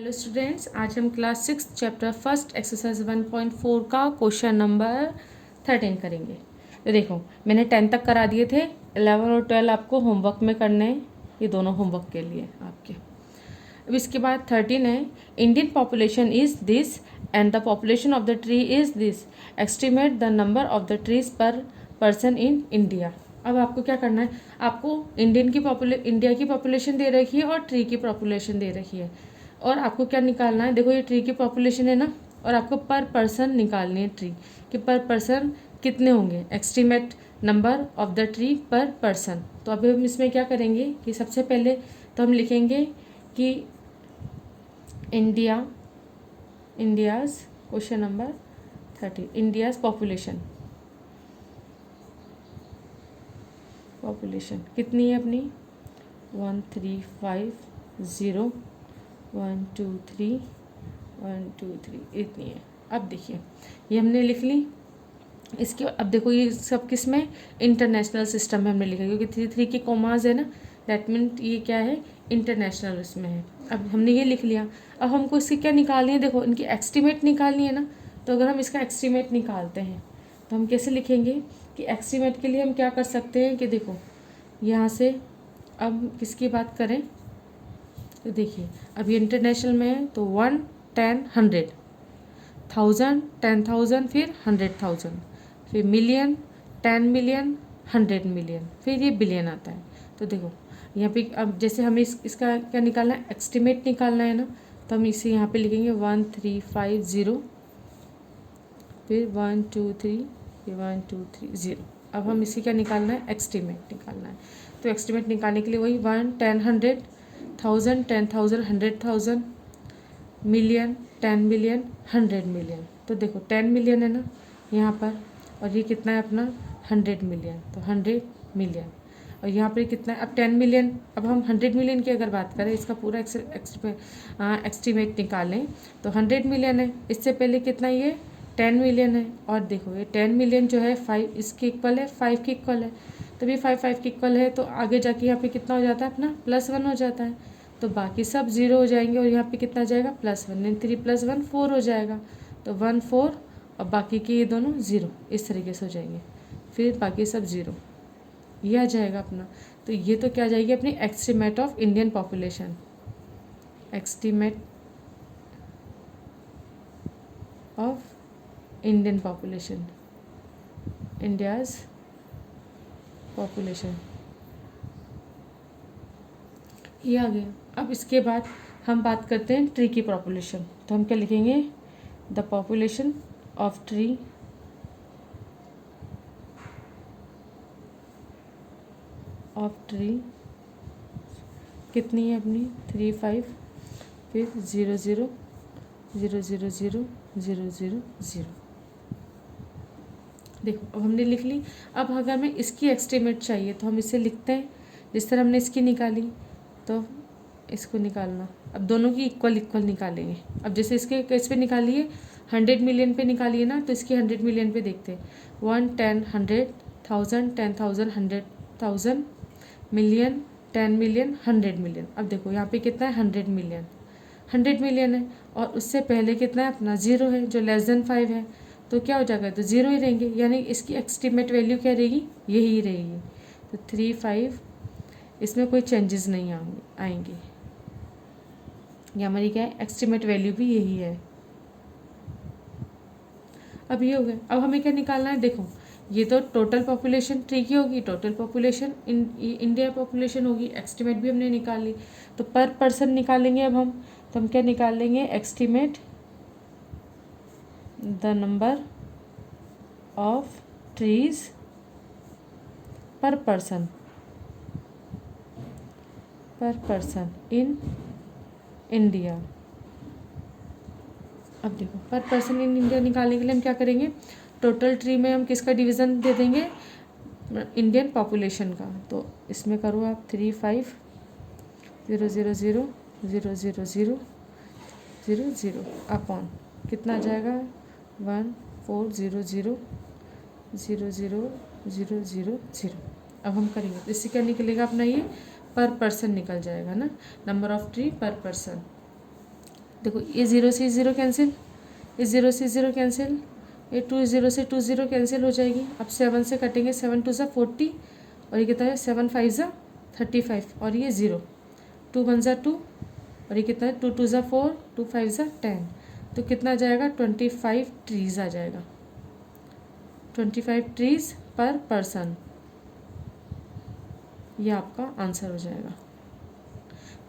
Hello students, आज हम class 6 chapter first exercise 1.4 का क्वेश्चन नंबर 13 करेंगे। तो देखो, मैंने 10 तक करा दिए थे, 11 और 12 आपको होमवर्क में करने हैं, ये दोनों होमवर्क के लिए आपके। अब इसके बाद 13 है, Indian population is this and the population of the tree is this, estimate the number of the trees पर पर्सन इन इंडिया। अब आपको क्या करना है, आपको इंडिया की पॉपुलेशन दे रखी है और ट्री की पॉपुलेशन दे रखी है, और आपको क्या निकालना है। देखो, ये ट्री की पॉपुलेशन है ना, और आपको पर पर्सन निकालनी है ट्री कि पर पर्सन कितने होंगे, estimate number of the tree पर पर्सन। तो अभी हम इसमें क्या करेंगे कि सबसे पहले तो हम लिखेंगे कि India's question number 30, India's population कितनी है अपनी 1350 1 2 3 1 2 3 इतनी है। अब देखिए, ये हमने लिख ली। इसके अब देखो, ये सब किस में, इंटरनेशनल सिस्टम में हमने लिखा, क्योंकि 3 के कॉमाज है ना, दैट मीन ये क्या है, इंटरनेशनल उसमें है। अब हमने ये लिख लिया। अब हमको इसकी क्या निकालनी है, देखो इनकी एस्टीमेट निकालनी है ना। तो अगर हम इसका एस्टीमेट निकालते हैं तो हम कैसे लिखेंगे कि एस्टीमेट के लिए हम क्या कर सकते हैं कि देखो, यहाँ से अब किसकी बात करें तो देखिए, अब ये इंटरनेशनल में है तो 1 10 100 1000 10,000 फिर 100,000 फिर मिलियन 10 मिलियन 100 मिलियन फिर ये बिलियन आता है। तो देखो यहाँ पे अब जैसे हमें इसका क्या निकालना है, एस्टिमेट निकालना है ना, तो हम इसे यहाँ पे लिखेंगे 1350 फिर 1 2 3 फिर 1 2 3 0। अब हम इसी क्या निकालना है, एस्टिमेट निकालना है। तो एस्टिमेट निकालने के लिए वही 1 10 100 1000 10,000 100,000 मिलियन 10 मिलियन 100 मिलियन। तो देखो 10 मिलियन है ना यहाँ पर, और ये कितना है अपना 100 मिलियन, तो 100 मिलियन। और यहाँ पर कितना है अब 10 मिलियन। अब हम 100 मिलियन की अगर बात करें, इसका पूरा एस्टिमेट निकालें तो 100 मिलियन है। इससे पहले कितना ये 10 मिलियन है, और देखो ये 10 मिलियन जो है 5 इसके इक्वल है, 5 के इक्वल है। तो ये 5 के इक्वल है, तो आगे जाके यहाँ पे कितना हो जाता है अपना +1 हो जाता है। तो बाकी सब 0 हो जाएंगे, और यहाँ पे कितना जाएगा +1, 3 + 1 4 हो जाएगा। तो 1 4 और बाकी के ये दोनों 0 इस तरीके से हो जाएंगे, फिर बाकी सब 0 ये आ जाएगा अपना। तो ये तो क्या आ जाएगी अपनी estimate of Indian population, estimate of Indian population, India's population, ये आ गया। अब इसके बाद हम बात करते हैं ट्री की पॉपुलेशन। तो हम क्या लिखेंगे, द पॉपुलेशन ऑफ ट्री कितनी है अपनी 35 फिर 0 0 0 0 0 0 0 0। देखो अब हमने लिख ली। अब अगर हमें इसकी एस्टिमेट चाहिए तो हम इसे लिखते हैं जिस तरह हमने इसकी निकाली, तो इसको निकालना। अब दोनों की इक्वल निकालेंगे। अब जैसे इसके किस पे निकाली है, 100 मिलियन पे निकाली है ना, तो इसकी 100 मिलियन पे देखते हैं। 1 10 100,000 10,000 100,000 मिलियन 10 मिलियन 100 मिलियन। अब देखो यहाँ पे कितना है 100 मिलियन है, और उससे पहले कितना है अपना 0 है जो <5 है। तो क्या हो जाएगा, तो 0 ही रहेंगे, यानी इसकी एस्टिमेट वैल्यू क्या रहेगी, यही रहेगी। तो 35 इसमें कोई चेंजेस नहीं आएंगे, ये हमारी क्या है एस्टिमेट वैल्यू भी यही है। अब ये हो गया। अब हमें क्या निकालना है, देखो ये तो टोटल पॉपुलेशन ट्री की होगी, टोटल पॉपुलेशन इंडिया पॉपुलेशन होगी, एस्टिमेट भी हमने निकाल ली। तो पर पर्सन निकालेंगे अब हम, तो हम क्या निकालेंगे, estimate the number of trees पर पर्सन इन इंडिया। अब देखो पर पर्सन इन इंडिया निकालने के लिए हम क्या करेंगे, टोटल ट्री में हम किसका डिवीज़न दे देंगे, इंडियन पॉपुलेशन का। तो इसमें करो आप 35 0 0 0 0 0 0 0 0 अपॉन कितना आ जाएगा 1 4 0 0 0 0 0 0 0। अब हम करेंगे तो इससे क्या निकलेगा अपना, ये पर पर्सन निकल जाएगा ना, नंबर ऑफ ट्री पर पर्सन। देखो ये 0 से 0 कैंसिल, ये 0 से 0 कैंसिल, ये 2 0 से 2 0 कैंसिल हो जाएगी। अब 7 से कटेंगे, 7 2 ज़ा 40 और ये कितना है 7 5 ज़ा 35 और ये 0, 2 1 ज़ा 2 और ये कितना है 2 2 ज़ा 4, 2 5 ज़ा 10, तो कितना आ जाएगा 25 ट्रीज़ आ जाएगा, 25 ट्रीज़ पर पर्सन, ये आपका आंसर हो जाएगा।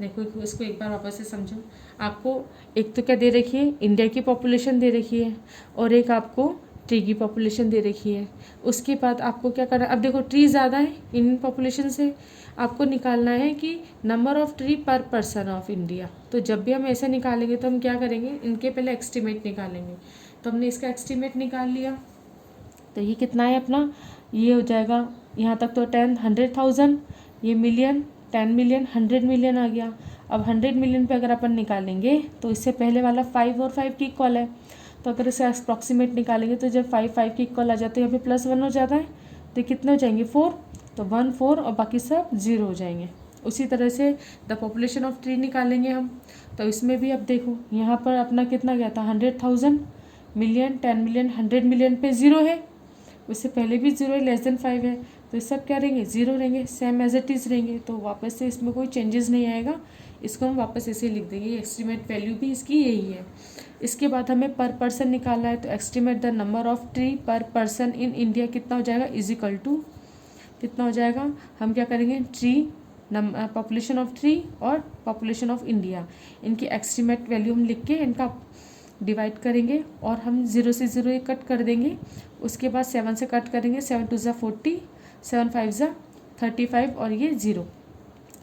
देखो इसको एक बार वापस से समझो। आपको एक तो क्या दे रखी है, इंडिया की पॉपुलेशन दे रखी है और एक आपको ट्री की पॉपुलेशन दे रखी है। उसके बाद आपको क्या करना है, अब देखो ट्री ज़्यादा है इंडियन पॉपुलेशन से, आपको निकालना है कि नंबर ऑफ़ ट्री पर पर्सन ऑफ इंडिया। तो जब भी हम ऐसे निकालेंगे तो हम क्या करेंगे, इनके पहले एस्टीमेट निकालेंगे। तो हमने इसका एस्टीमेट निकाल लिया, तो ये कितना है अपना, ये हो जाएगा यहाँ तक तो 10 100,000, ये मिलियन 10 मिलियन 100 मिलियन आ गया। अब 100 मिलियन पे अगर अपन निकालेंगे तो इससे पहले वाला 5 और 5 की इक्वल है, तो अगर इसे अप्रॉक्सीमेट निकालेंगे तो जब 5 5 की इक्वल आ जाते हैं, यहाँ पे +1 हो जाता है, तो कितने हो जाएंगे 4, तो 1 4 और बाकी सब 0 हो जाएंगे। उसी तरह से द पॉपुलेशन ऑफ ट्री निकालेंगे हम, तो इसमें भी अब देखो यहाँ पर अपना कितना गया था 100,000, मिलियन 10 मिलियन 100 मिलियन पे 0 है, उससे पहले भी 0 है, <5 है, तो सब क्या रहेंगे 0 रहेंगे, सेम एज इट इज़ रहेंगे। तो वापस से इसमें कोई चेंजेस नहीं आएगा, इसको हम वापस ऐसे लिख देंगे। एस्टीमेट वैल्यू भी इसकी यही है। इसके बाद हमें पर पर्सन निकालना है, तो estimate the number of tree पर पर्सन इन इंडिया कितना हो जाएगा, इजिकल टू कितना हो जाएगा, हम क्या करेंगे ट्री पॉपुलेशन ऑफ ट्री और पॉपुलेशन ऑफ इंडिया, इनकी एस्टीमेट वैल्यू हम लिख के इनका डिवाइड करेंगे और हम 0 से 0 ये कट कर देंगे। उसके बाद 7 से कट करेंगे, 7 2 ज़ा 40, 7 5 ज़ा 35 और ये 0,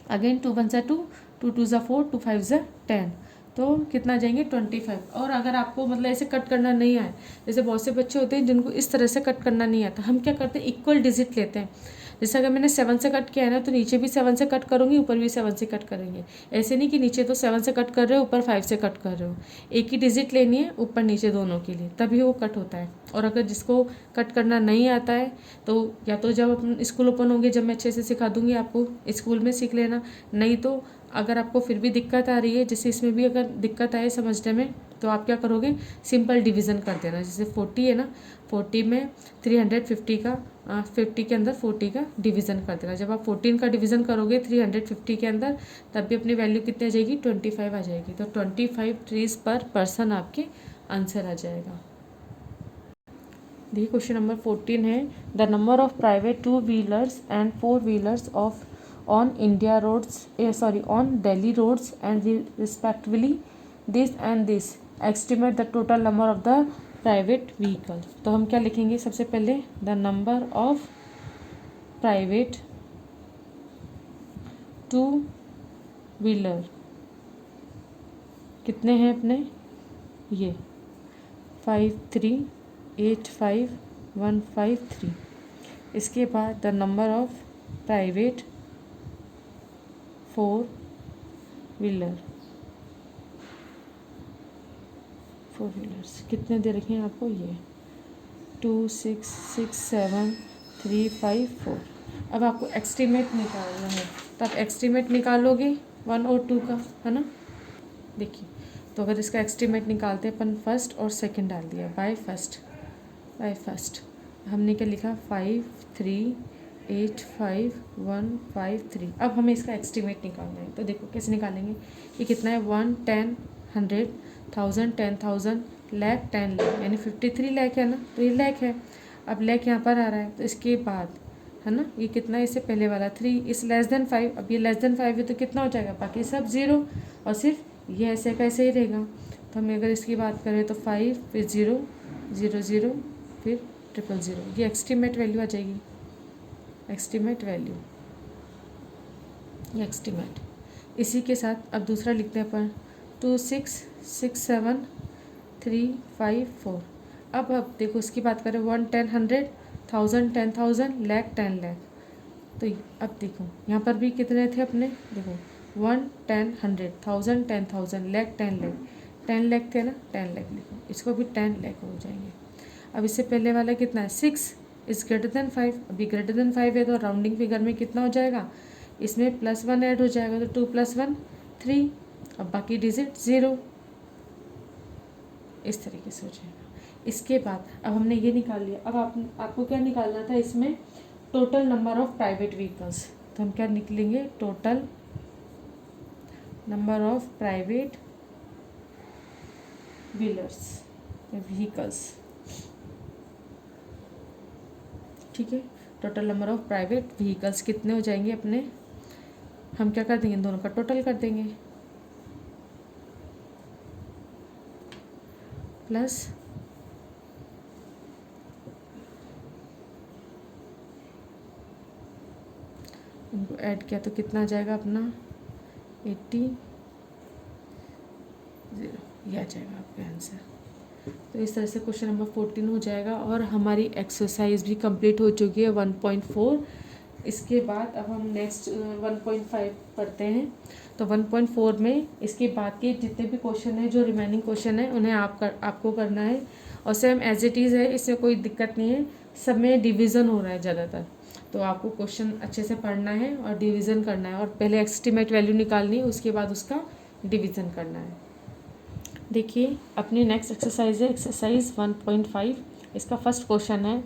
अगेन 2 1 ज़ा 2, 2 2 ज़ा 4, 2 5 ज़ा 10, तो कितना जाएंगे 25। और अगर आपको मतलब ऐसे कट करना नहीं आए, जैसे बहुत से बच्चे होते हैं जिनको इस तरह से कट करना नहीं आता, हम क्या करते हैं इक्वल डिजिट लेते हैं। जैसे अगर मैंने 7 से कट किया है ना, तो नीचे भी 7 से कट करूँगी, ऊपर भी 7 से कट करेंगे। ऐसे नहीं कि नीचे तो 7 से कट कर रहे हो, ऊपर 5 से कट कर रहे हो, एक ही डिजिट लेनी है ऊपर नीचे दोनों के लिए, तभी वो कट होता है। और अगर जिसको कट करना नहीं आता है तो या तो जब अपन स्कूल ओपन होंगे, जब मैं अच्छे से सिखा दूँगी आपको, स्कूल में सीख लेना। नहीं तो अगर आपको फिर भी दिक्कत आ रही है, जैसे इसमें भी अगर दिक्कत आए समझने में, तो आप क्या करोगे सिंपल डिवीज़न कर देना। जैसे 40 है ना, 40 में 350 का 50 के अंदर 40 का डिवीज़न कर देना। जब आप 14 का डिवीज़न करोगे 350 के अंदर, तब भी अपनी वैल्यू कितनी आ जाएगी 25 आ जाएगी। तो 25 ट्रीज़ पर पर्सन आपके आंसर आ जाएगा। देखिए क्वेश्चन नंबर 14 है, the number of private 2 wheelers and 4 wheelers of on India roads on Delhi roads and respectively this and this, estimate the total number of the private vehicle। तो हम क्या लिखेंगे सबसे पहले, the number of private 2 wheeler कितने हैं अपने, ये 5 3 8 5 1 5 3। इसके बाद the number of private 4 wheeler, 4 wheelers कितने दे रखे हैं आपको, ये 2 6 6 7 3 5 4। अब आपको एस्टीमेट निकालना है, तो आप एस्टीमेट निकालोगे 1 और 2 का, है ना। देखिए तो अगर इसका एस्टीमेट निकालते हैं अपन, फर्स्ट और सेकंड डाल दिया, बाय फर्स्ट हमने क्या लिखा 5 3 8 5 1 5 3। अब हमें इसका एस्टीमेट निकालना है, तो देखो कैसे निकालेंगे, ये कितना है 1 10 100 1000 10,000 लाख 10 लाख, यानी 53 लाख है ना, तो ये लाख है। अब लाख यहाँ पर आ रहा है, तो इसके बाद है ना, ये कितना है, इससे पहले वाला 3, इस <5, अब ये <5 है तो कितना हो जाएगा, बाकी सब 0 और सिर्फ ये ऐसे का ऐसे ही रहेगा। तो हम अगर इसकी बात करें तो 5 फिर 0 0 0 फिर 000, ये एस्टीमेट वैल्यू आ जाएगी, एस्टीमेट वैल्यू, ये एस्टीमेट। इसी के साथ अब दूसरा लिखते हैं अपन 2 6 6 7 3 5 4। अब देखो इसकी बात करें 1 10 100 1000 10,000 लाख 10 लाख। तो अब देखो यहाँ पर भी कितने थे अपने, देखो 1 10 100 1000 10,000 लाख 10 लाख, 10 लाख थे ना, 10 लाख लिखो, इसको भी 10 लाख हो जाएंगे। अब इससे पहले वाला कितना है 6 इज़ ग्रेटर देन 5, अभी ग्रेटर देन 5 है तो राउंडिंग फिगर में कितना हो जाएगा, इसमें +1 ऐड हो जाएगा, तो 2 + 1 3, अब बाकी डिजिट 0, इस तरीके से हो जाएगा। इसके बाद अब हमने ये निकाल लिया, अब आपको क्या निकालना था इसमें, total number of private vehicles. तो हम क्या निकलेंगे, total number of private vehicles, ठीक है। Total number of private vehicles कितने हो जाएंगे अपने, हम क्या कर देंगे, दोनों का टोटल कर देंगे, प्लस इनको ऐड किया तो कितना आ जाएगा अपना 80, ये आ जाएगा आपका आंसर। तो इस तरह से क्वेश्चन नंबर 14 हो जाएगा और हमारी एक्सरसाइज भी कंप्लीट हो चुकी है 1.4। इसके बाद अब हम नेक्स्ट 1.5 पढ़ते हैं। तो 1.4 में इसके बाद के जितने भी क्वेश्चन हैं, जो रिमेनिंग क्वेश्चन है, उन्हें आपको करना है और सेम एज इट इज़ है, इसमें कोई दिक्कत नहीं है। सब में डिवीज़न हो रहा है ज़्यादातर, तो आपको क्वेश्चन अच्छे से पढ़ना है और डिवीज़न करना है और पहले एस्टिमेट वैल्यू निकालनी है, उसके बाद उसका डिवीज़न करना है। देखिए अपनी नेक्स्ट एक्सरसाइज है एक्सरसाइज 1.5। इसका फर्स्ट क्वेश्चन है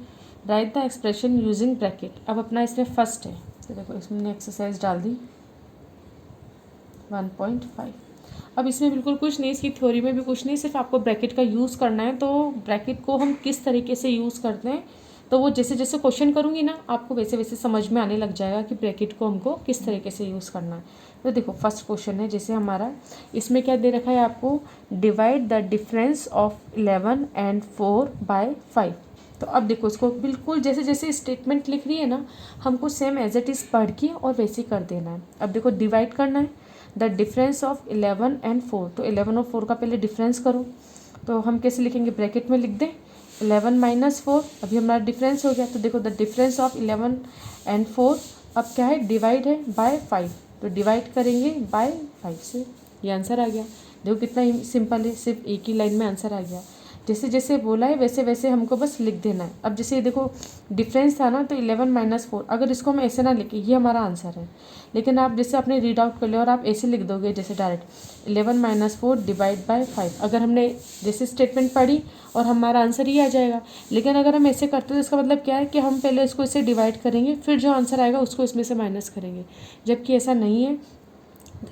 right the expression using bracket. अब अपना इसमें फर्स्ट है, तो देखो इसमें एक्सरसाइज डाल दी 1.5। अब इसमें बिल्कुल कुछ नहीं, इसकी थ्योरी में भी कुछ नहीं, सिर्फ आपको ब्रैकेट का यूज़ करना है। तो ब्रैकेट को हम किस तरीके से यूज़ करते हैं, तो वो जैसे जैसे क्वेश्चन करूँगी ना, आपको वैसे वैसे समझ में आने लग जाएगा कि ब्रैकेट को हमको किस तरीके से यूज़ करना है। तो देखो फर्स्ट क्वेश्चन है, जैसे हमारा इसमें क्या दे रखा है आपको, divide the difference of 11 and 4 by 5। तो अब देखो इसको बिल्कुल जैसे जैसे स्टेटमेंट लिख रही है ना, हमको सेम एज इट इज़ पढ़ के और वैसे ही कर देना है। अब देखो डिवाइड करना है, द डिफरेंस ऑफ 11 and 4, तो 11 और 4 का पहले डिफरेंस करो। तो हम कैसे लिखेंगे, ब्रैकेट में लिख दें 11 - 4, अभी हमारा डिफरेंस हो गया। तो देखो द डिफरेंस ऑफ 11 and 4 अब क्या है, डिवाइड है बाय 5, तो डिवाइड करेंगे बाय 5 से, ये आंसर आ गया। देखो कितना सिंपल है, सिर्फ एक ही लाइन में आंसर आ गया। जैसे जैसे बोला है वैसे वैसे हमको बस लिख देना है। अब जैसे देखो डिफरेंस था ना, तो 11 - 4, अगर इसको हम ऐसे ना लिखे, ये हमारा आंसर है। लेकिन आप जैसे आपने रीड आउट कर लिया और आप ऐसे लिख दोगे, जैसे डायरेक्ट 11 - 4 डिवाइड बाय 5, अगर हमने जैसे स्टेटमेंट पढ़ी और हमारा आंसर ही आ जाएगा। लेकिन अगर हम ऐसे करते तो इसका मतलब क्या है कि हम पहले इसको इसे डिवाइड करेंगे, फिर जो आंसर आएगा उसको इसमें से माइनस करेंगे, जबकि ऐसा नहीं है।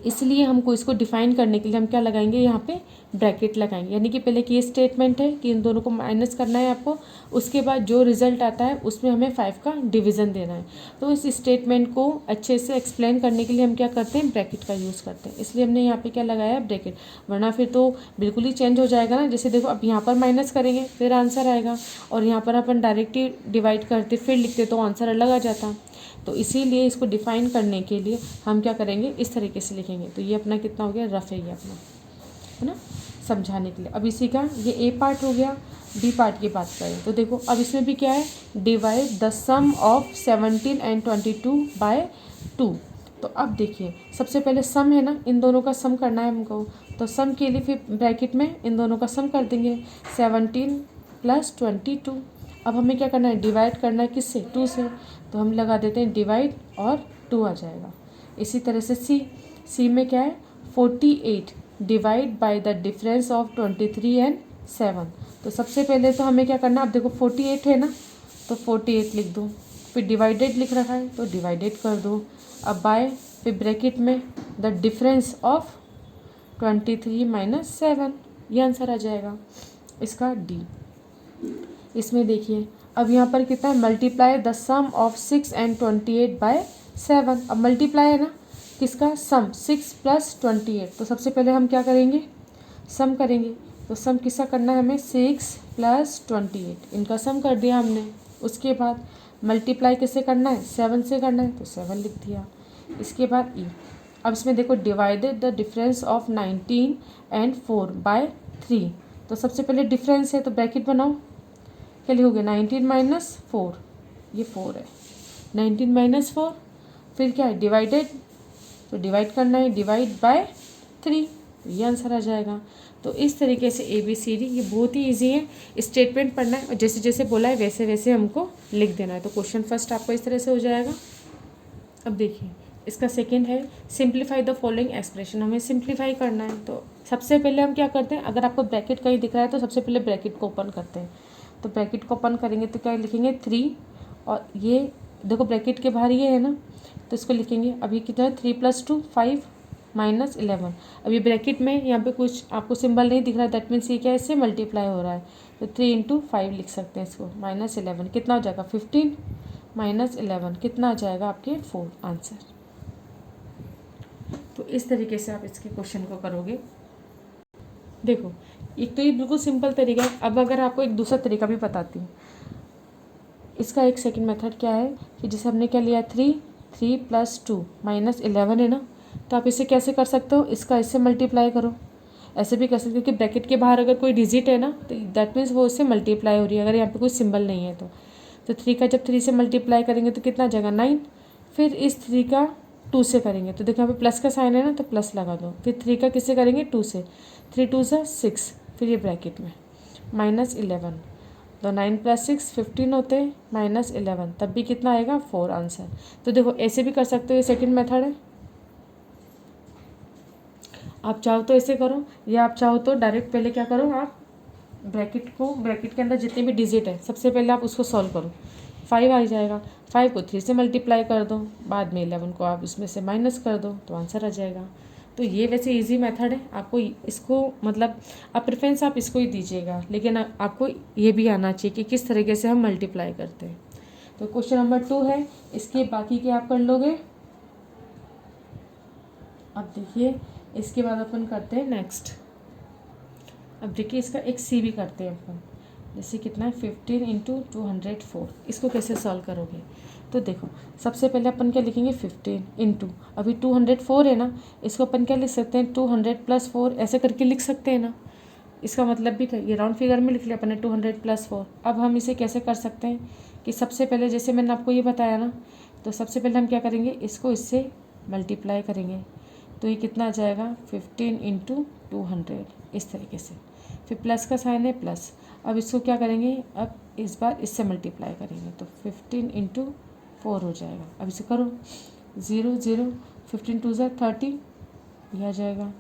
इसलिए हमको इसको डिफाइन करने के लिए हम क्या लगाएंगे, यहाँ पे ब्रैकेट लगाएंगे। यानी कि पहले की ये स्टेटमेंट है कि इन दोनों को माइनस करना है आपको, उसके बाद जो रिजल्ट आता है उसमें हमें 5 का डिवीज़न देना है। तो इस स्टेटमेंट को अच्छे से एक्सप्लेन करने के लिए हम क्या करते हैं, ब्रैकेट का यूज़ करते हैं। इसलिए हमने यहाँ पे क्या लगाया है, ब्रैकेट, वरना फिर तो बिल्कुल ही चेंज हो जाएगा ना। जैसे देखो अब यहाँ पर माइनस करेंगे फिर आंसर आएगा, और यहाँ पर अपन डायरेक्ट ही डिवाइड करते फिर लिखते तो आंसर अलग आ जाता। तो इसीलिए इसको डिफाइन करने के लिए हम क्या करेंगे, इस तरीके से लिखेंगे। तो ये अपना कितना हो गया, रफ है ये अपना, है ना, समझाने के लिए। अब इसी का ये ए पार्ट हो गया। बी पार्ट की बात करें तो देखो अब इसमें भी क्या है, divide the sum of 17 and 22 by 2। तो अब देखिए सबसे पहले सम है ना, इन दोनों का सम करना है हमको। तो सम के लिए फिर ब्रैकेट में इन दोनों का सम कर देंगे, 17 + 22। अब हमें क्या करना है, डिवाइड करना है किससे, 2 से। तो हम लगा देते हैं डिवाइड और 2 आ जाएगा। इसी तरह से सी में क्या है, 48 divide by the difference of 23 and 7। तो सबसे पहले तो हमें क्या करना है, अब देखो 48 है ना, तो 48 लिख दो, फिर डिवाइडेड लिख रखा है तो डिवाइडेड कर दो। अब बाय, फिर ब्रैकेट में द डिफरेंस ऑफ 23 - 7, ये आंसर आ जाएगा इसका डी। इसमें देखिए अब यहाँ पर कितना है, multiply the sum of 6 and 28 by 7। अब मल्टीप्लाई है ना किसका, सम, 6 + 28। तो सबसे पहले हम क्या करेंगे, सम करेंगे। तो सम किसका करना है हमें, 6 + 28, इनका सम कर दिया हमने। उसके बाद मल्टीप्लाई किससे करना है, 7 से करना है, तो 7 लिख दिया। इसके बाद ई। अब इसमें देखो divided the difference of 19 and 4 by 3। तो सबसे पहले डिफरेंस है तो ब्रैकेट बनाओ, क्या लिखोगे, 19 - 4, ये 4 है, 19 - 4, फिर क्या है डिवाइडेड, तो डिवाइड करना है, डिवाइड बाय 3, ये आंसर आ जाएगा। तो इस तरीके से ABCD ये बहुत ही इजी है, स्टेटमेंट पढ़ना है और जैसे जैसे बोला है वैसे वैसे हमको लिख देना है। तो क्वेश्चन फर्स्ट आपको इस तरह से हो जाएगा। अब देखिए इसका सेकंड है सिंप्लीफाई द फॉलोइंग एक्सप्रेशन, हमें सिंप्लीफाई करना है। तो सबसे पहले हम क्या करते हैं, अगर आपको ब्रैकेट कहीं दिख रहा है तो सबसे पहले ब्रैकेट को ओपन करते हैं। तो ब्रैकेट को ओपन करेंगे तो क्या लिखेंगे 3, और ये देखो ब्रैकेट के बाहर ये है ना, तो इसको लिखेंगे अभी कितना है 3 + 2 5 -11। अभी ब्रैकेट में यहाँ पे कुछ आपको सिंबल नहीं दिख रहा है, दैट मीन्स ये क्या है, इससे मल्टीप्लाई हो रहा है। तो 3 × 5 लिख सकते हैं इसको, -11 कितना हो जाएगा 15 -11 कितना आ जाएगा आपके 4 आंसर। तो इस तरीके से आप इसके क्वेश्चन को करोगे। देखो एक तो ये बिल्कुल सिंपल तरीका है। अब अगर आपको एक दूसरा तरीका भी बताती हूँ, इसका एक सेकंड मेथड क्या है कि जैसे हमने क्या लिया 3 + 2 -11 है ना, तो आप इसे कैसे कर सकते हो, इसका इससे मल्टीप्लाई करो। ऐसे भी कर सकते हो कि ब्रैकेट के बाहर अगर कोई डिजिट है ना, तो दैट मीन्स वो इससे मल्टीप्लाई हो रही है, अगर यहाँ पे कोई सिंबल नहीं है तो 3 का जब 3 से मल्टीप्लाई करेंगे तो कितना आ जाएगा 9। फिर इस 3 का 2 से करेंगे तो देखो यहाँ पे प्लस का साइन है ना, तो प्लस लगा दो। फिर 3 का किससे करेंगे 2 से, 3 2 = 6, फिर ये ब्रैकेट में -11, तो 9 + 6 15 होते हैं, -11 तब भी कितना आएगा 4 आंसर। तो देखो ऐसे भी कर सकते हो, ये सेकंड मेथड है। आप चाहो तो ऐसे करो, या आप चाहो तो डायरेक्ट पहले क्या करो, आप ब्रैकेट के अंदर जितने भी डिजिट है सबसे पहले आप उसको सॉल्व करो। 5 आ जाएगा, 5 को 3 से मल्टीप्लाई कर दो, बाद में 11 को आप उसमें से माइनस कर दो तो आंसर आ जाएगा। तो ये वैसे इजी मेथड है, आपको इसको मतलब आप प्रेफरेंस आप इसको ही दीजिएगा, लेकिन आपको ये भी आना चाहिए कि किस तरीके से हम मल्टीप्लाई करते हैं। तो क्वेश्चन नंबर 2 है, इसके बाकी के आप कर लोगे। अब देखिए इसके बाद अपन करते हैं नेक्स्ट। अब देखिए इसका एक सी भी करते हैं अपन, जैसे कितना है 15 × 204, इसको कैसे सॉल्व करोगे। तो देखो सबसे पहले अपन क्या लिखेंगे 15 × अभी 204 है ना, इसको अपन क्या लिख सकते हैं 200 + 4 ऐसे करके लिख सकते हैं ना। इसका मतलब भी ये राउंड फिगर में लिख लिया अपन ने 200 + 4। अब हम इसे कैसे कर सकते हैं कि सबसे पहले जैसे मैंने आपको ये बताया ना, तो सबसे पहले हम क्या करेंगे, इसको इससे मल्टीप्लाई करेंगे तो ये कितना आ जाएगा 15 × 200 इस तरीके से। फिर प्लस का साइन है प्लस, अब इसको क्या करेंगे, अब इस बार इससे मल्टीप्लाई करेंगे तो 15 × 4 हो जाएगा। अब इसे करो 0 0 15 2 = 30, यह आ जाएगा,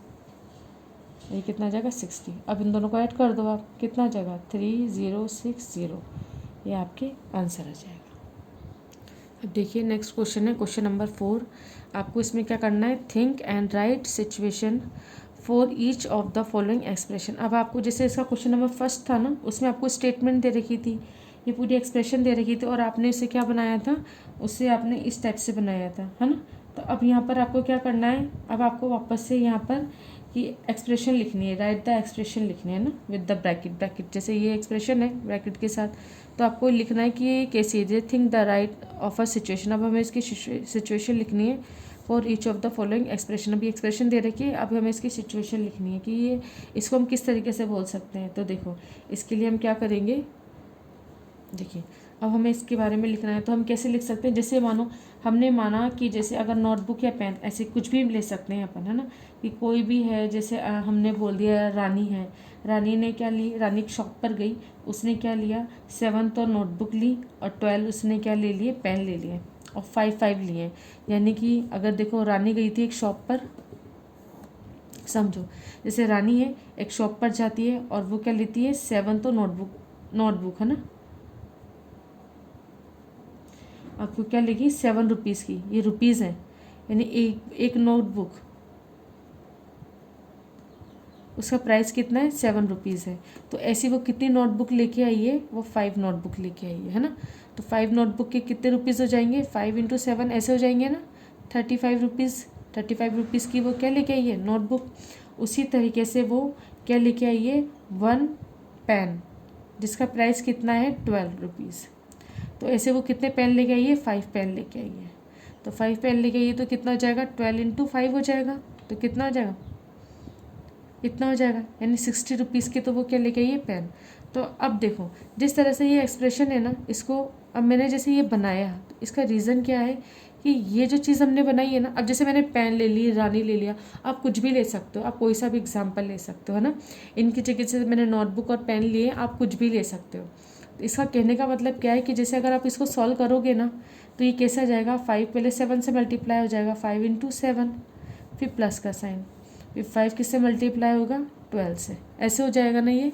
ये कितना आ जाएगा 60। अब इन दोनों को ऐड कर दो आप, कितना आ जाएगा 3060, ये आपके आंसर आ जाएगा। अब देखिए नेक्स्ट क्वेश्चन है क्वेश्चन नंबर 4। आपको इसमें क्या करना है, think and right situation for each of the following expression. अब आपको जैसे इसका क्वेश्चन नंबर फर्स्ट था ना, उसमें आपको स्टेटमेंट दे रखी थी, ये पूरी एक्सप्रेशन दे रखी थी, और आपने इसे क्या बनाया था, उससे आपने इस टाइप से बनाया था, है ना। तो अब यहाँ पर आपको क्या करना है, अब आपको वापस से यहाँ पर कि एक्सप्रेशन लिखनी है, राइट द एक्सप्रेशन लिखनी है ना विद द ब्रैकेट जैसे ये एक्सप्रेशन है ब्रैकेट के साथ, तो आपको लिखना है कि ये कैसी है, think the right of a situation. अब हमें इसकी सिचुएशन लिखनी है for each of the following expression. अभी एक्सप्रेशन दे रखी है, अब हमें इसकी सिचुएशन लिखनी है कि ये इसको हम किस तरीके से बोल सकते हैं। तो देखो इसके लिए हम क्या करेंगे, देखिए अब हमें इसके बारे में लिखना है, तो हम कैसे लिख सकते हैं, जैसे मानो हमने माना कि जैसे अगर नोटबुक या पेन ऐसे कुछ भी ले सकते हैं अपन, है ना, कि कोई भी है, जैसे हमने बोल दिया रानी है, रानी ने क्या ली, रानी एक शॉप पर गई, उसने क्या लिया 7 तो नोटबुक ली, और 12 उसने क्या ले लिए, पेन ले लिए, और 5 लिए। यानी कि अगर देखो रानी गई थी एक शॉप पर, समझो जैसे रानी है एक शॉप पर जाती है और वो क्या लेती है 7 तो नोटबुक है ना, आपको क्या लेगी 7 रुपीज़ की, ये रुपीज़ हैं, यानी एक नोटबुक उसका प्राइस कितना है 7 रुपीज़ है। तो ऐसी वो कितनी नोटबुक लेके आई है, वो 5 नोटबुक लेके आई है ना। तो 5 नोटबुक के कितने रुपीज़ हो जाएंगे, 5 × 7 ऐसे हो जाएंगे ना, 35 रुपीज़। 35 रुपीज़ की वो क्या लेके आई है, नोटबुक। उसी तरीके से वो क्या लेके आई है 1 पेन, जिसका प्राइस कितना है 12 रुपीज़। तो ऐसे वो कितने पेन लेके आई है, 5 पेन लेके आई है। तो 5 पेन लेके आई है तो कितना हो जाएगा 12 × 5 हो जाएगा, तो कितना हो जाएगा, इतना हो जाएगा, यानी 60 रुपीज़ के तो वो क्या लेके आई है पेन। तो अब देखो जिस तरह से ये एक्सप्रेशन है ना, इसको अब मैंने जैसे ये बनाया, तो इसका रीज़न क्या है कि ये जो चीज़ हमने बनाई है ना, अब जैसे मैंने पेन ले ली, रानी ले लिया, आप कुछ भी ले सकते हो, आप कोई सा भी एग्जाम्पल ले सकते हो, है ना। इनकी जगह से मैंने नोटबुक और पेन लिए, आप कुछ भी ले सकते हो। तो इसका कहने का मतलब क्या है कि जैसे अगर आप इसको सॉल्व करोगे ना, तो ये कैसा जाएगा, 5 पहले 7 से मल्टीप्लाई हो जाएगा, 5 × 7, फिर प्लस का साइन, फिर 5 किससे मल्टीप्लाई होगा, 12 से, ऐसे हो जाएगा ना ये।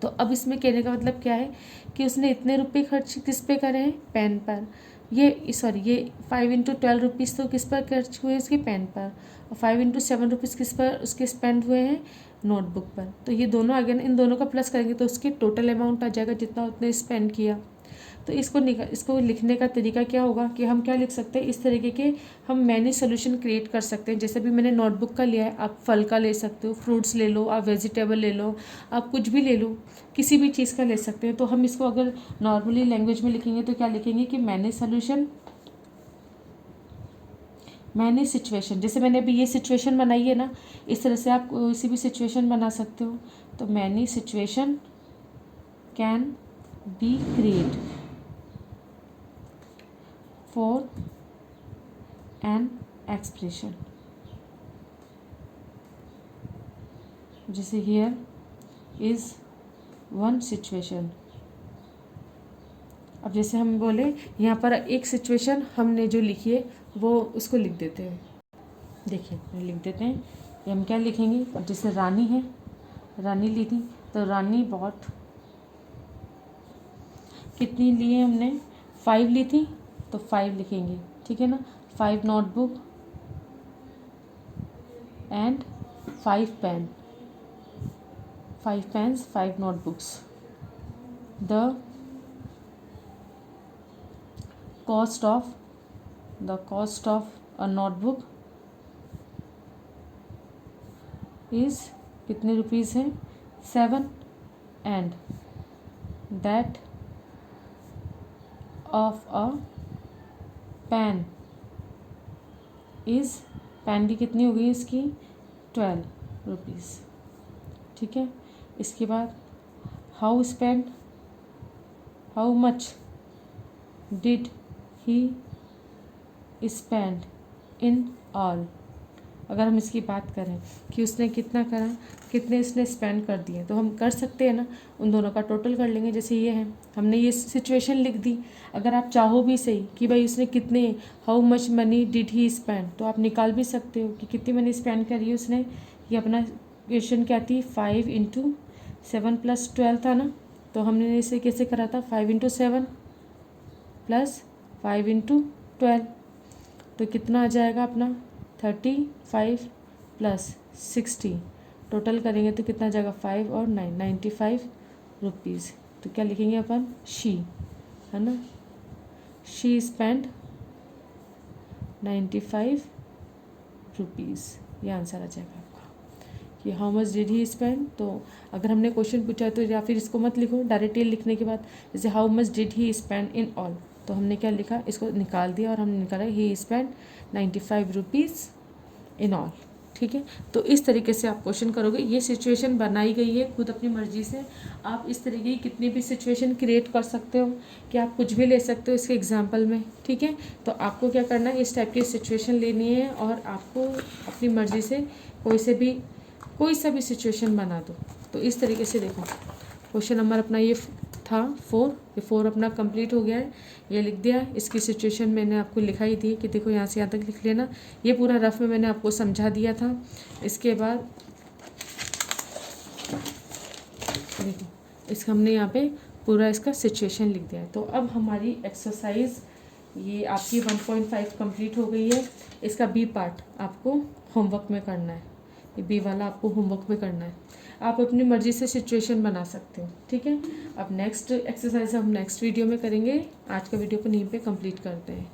तो अब इसमें कहने का मतलब क्या है कि उसने इतने रुपए खर्च किस पे करे हैं, पेन पर। ये 5 × 12 रुपीज़ तो किस पर खर्च हुए, इसके पेन पर, और 5 × 7 रुपीज़ किस पर उसके स्पेंड हुए हैं, नोटबुक पर। तो ये दोनों आ गए ना, इन दोनों का प्लस करेंगे तो उसकी टोटल अमाउंट आ जाएगा जितना उसने स्पेंड किया। तो इसको लिखने का तरीका क्या होगा कि हम क्या लिख सकते हैं, इस तरीके के हम मैनी सोल्यूशन क्रिएट कर सकते हैं। जैसे भी मैंने नोटबुक का लिया है, आप फल का ले सकते हो, फ्रूट्स ले लो, आप वेजिटेबल ले लो, आप कुछ भी ले लो, किसी भी चीज़ का ले सकते हैं। तो हम इसको अगर नॉर्मली लैंग्वेज में लिखेंगे तो क्या लिखेंगे कि मैनी सोल्यूशन, मैनी सिचुएशन। जैसे मैंने अभी ये सिचुएशन बनाई है ना, इस तरह से आप किसी भी सिचुएशन बना सकते हो। तो many situation can be create for an expression. जैसे here is one situation। अब जैसे हम बोले यहाँ पर एक सिचुएशन हमने जो लिखी है वो उसको लिख देते हैं। देखिए लिख देते हैं, ये हम क्या लिखेंगे। अब जैसे रानी है, रानी ली थी, तो रानी बॉट, कितनी ली है हमने, 5 ली थी, तो 5 लिखेंगे, ठीक है ना। 5 notebook and 5 pen, 5 pens 5 notebooks. The cost of a notebook is, कितने रुपीज़ हैं, 7, and that of a pen is, pen की कितनी हो गई इसकी, 12 रुपीज़, ठीक है। इसके बाद how much did he spend in all. अगर हम इसकी बात करें कि उसने कितना करा, कितने उसने स्पेंड कर दिए, तो हम कर सकते हैं ना, उन दोनों का टोटल कर लेंगे। जैसे ये है, हमने ये सिचुएशन लिख दी। अगर आप चाहो भी सही कि भाई उसने कितने, how much money did he spend, तो आप निकाल भी सकते हो कि कितनी मनी स्पेंड करी है उसने। ये अपना क्वेश्चन क्या थी, 5 × 7 + 12 था ना। तो हमने इसे कैसे करा था, 5 × 7 + 5 × 12, तो कितना आ जाएगा अपना 35 + 60, टोटल करेंगे तो कितना आ जाएगा, 5 और 9, 95 रुपीज़। तो क्या लिखेंगे अपन, शी, है ना, शी स्पेंड 95 रुपीज़। ये आंसर आ जाएगा आपका कि how much did he spend. तो अगर हमने क्वेश्चन पूछा तो या फिर इसको मत लिखो डायरेक्ट, ये लिखने के बाद जैसे how much did he spend in all, तो हमने क्या लिखा, इसको निकाल दिया और हमने निकाला ही स्पेंड 95 रुपीज़ इन ऑल, ठीक है। तो इस तरीके से आप क्वेश्चन करोगे। ये सिचुएशन बनाई गई है खुद अपनी मर्जी से। आप इस तरीके की कितनी भी सिचुएशन क्रिएट कर सकते हो कि आप कुछ भी ले सकते हो इसके एग्जांपल में, ठीक है। तो आपको क्या करना है, इस टाइप की सिचुएशन लेनी है और आपको अपनी मर्जी से कोई सा भी सिचुएशन बना दो। तो इस तरीके से देखो, क्वेश्चन नंबर अपना ये था 4, ये 4 अपना कंप्लीट हो गया है, ये लिख दिया। इसकी सिचुएशन मैंने आपको लिखा ही थी कि देखो यहाँ से यहाँ तक लिख लेना। ये पूरा रफ में मैंने आपको समझा दिया था। इसके बाद देखो, इसका हमने यहाँ पे पूरा इसका सिचुएशन लिख दिया है। तो अब हमारी एक्सरसाइज ये आपकी 1.5 कंप्लीट हो गई है। इसका बी पार्ट आपको होमवर्क में करना है, ये बी वाला आपको होमवर्क में करना है। आप अपनी मर्ज़ी से सिचुएशन बना सकते हो, ठीक है। अब नेक्स्ट एक्सरसाइज हम नेक्स्ट वीडियो में करेंगे। आज का वीडियो को यहीं पे कंप्लीट करते हैं।